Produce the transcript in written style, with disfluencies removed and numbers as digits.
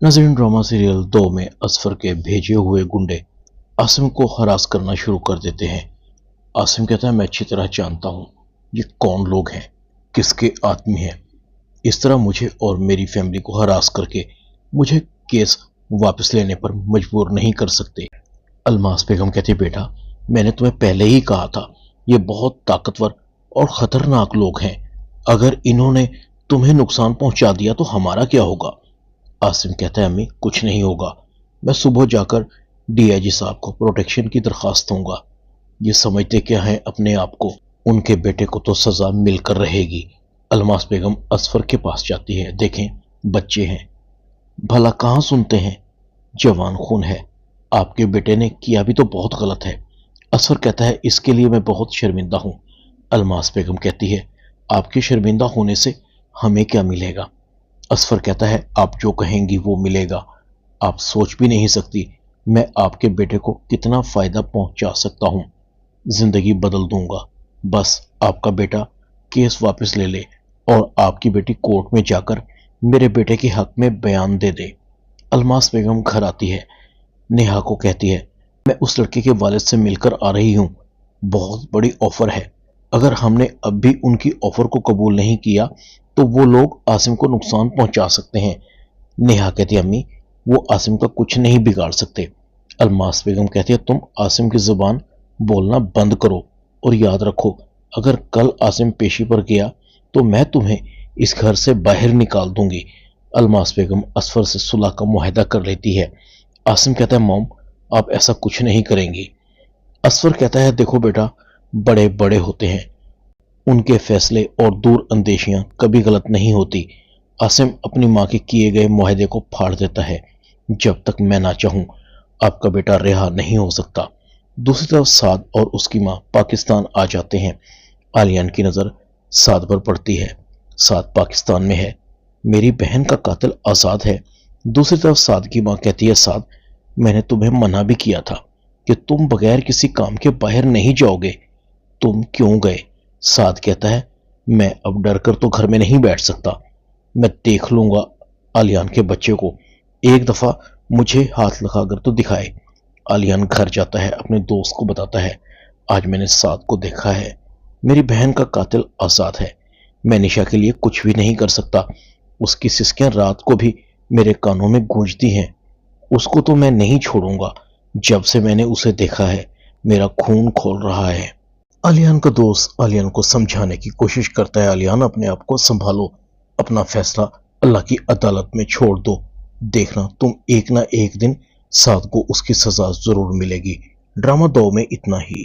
नाज़रीन, drama serial 2 में असफर के भेजे हुए गुंडे आसिम को हरास करना शुरू कर देते हैं। आसिम कहता है, मैं अच्छी तरह जानता हूँ ये कौन लोग हैं, किसके आदमी हैं। इस तरह मुझे और मेरी फैमिली को हरास करके मुझे केस वापस लेने पर मजबूर नहीं कर सकते। अलमास बेगम कहती, बेटा मैंने तुम्हें पहले ही कहा था ये बहुत ताकतवर और खतरनाक लोग हैं। अगर इन्होंने तुम्हें नुकसान पहुंचा दिया तो हमारा क्या होगा। आसिम कहता है, अम्मी कुछ नहीं होगा, मैं सुबह जाकर डीआईजी साहब को प्रोटेक्शन की दरखास्त दूंगा। ये समझते क्या है अपने आप को, उनके बेटे को तो सजा मिलकर रहेगी। अलमास बेगम असफर के पास जाती है। देखें बच्चे हैं, भला कहाँ सुनते हैं, जवान खून है, आपके बेटे ने किया भी तो बहुत गलत है। असफर कहता है, इसके लिए मैं बहुत शर्मिंदा हूँ। अलमास बेगम कहती है, आपके शर्मिंदा होने से हमें क्या मिलेगा। असफर कहता है, आप जो कहेंगी वो मिलेगा। आप सोच भी नहीं सकती मैं आपके बेटे को कितना फायदा पहुंचा सकता हूं। जिंदगी बदल दूंगा, बस आपका बेटा केस वापस ले ले और आपकी बेटी कोर्ट में जाकर मेरे बेटे के हक में बयान दे दे। अलमास बेगम घर आती है, नेहा को कहती है, मैं उस लड़के के वालिद से मिलकर आ रही हूँ, बहुत बड़ी ऑफर है। अगर हमने अब भी उनकी ऑफर को कबूल नहीं किया तो वो लोग आसिम को नुकसान पहुंचा सकते हैं। नेहा कहती है, अम्मी वो आसिम का कुछ नहीं बिगाड़ सकते। अलमास बेगम कहती है, तुम आसिम की जुबान बोलना बंद करो और याद रखो, अगर कल आसिम पेशी पर गया तो मैं तुम्हें इस घर से बाहर निकाल दूंगी। अलमास बेगम असफर से सुलह का मुआहदा कर लेती है। आसिम कहता है, मॉम आप ऐसा कुछ नहीं करेंगी। असफर कहता है, देखो बेटा बड़े बड़े होते हैं, उनके फैसले और दूर अंदेशियां कभी गलत नहीं होती। आसिम अपनी माँ के किए गए मुआहदे को फाड़ देता है। जब तक मैं ना चाहूं आपका बेटा रिहा नहीं हो सकता। दूसरी तरफ साद और उसकी माँ पाकिस्तान आ जाते हैं। आलियान की नज़र साद पर पड़ती है। साद पाकिस्तान में है, मेरी बहन का कातिल आज़ाद है। दूसरी तरफ साद की माँ कहती है, साद मैंने तुम्हें मना भी किया था कि तुम बगैर किसी काम के बाहर नहीं जाओगे, तुम क्यों गए। साद कहता है, मैं अब डर कर तो घर में नहीं बैठ सकता, मैं देख लूंगा आलियान के बच्चे को, एक दफा मुझे हाथ लगाकर तो दिखाए। आलियान घर जाता है, अपने दोस्त को बताता है, आज मैंने साद को देखा है, मेरी बहन का कातिल आज़ाद है, मैं निशा के लिए कुछ भी नहीं कर सकता, उसकी सिसकियां रात को भी मेरे कानों में गूंजती हैं, उसको तो मैं नहीं छोड़ूंगा, जब से मैंने उसे देखा है मेरा खून खोल रहा है। आलियान का दोस्त आलियान को समझाने की कोशिश करता है, आलियान अपने आप को संभालो, अपना फैसला अल्लाह की अदालत में छोड़ दो, देखना तुम एक ना एक दिन साद को उसकी सजा जरूर मिलेगी। ड्रामा 2 में इतना ही।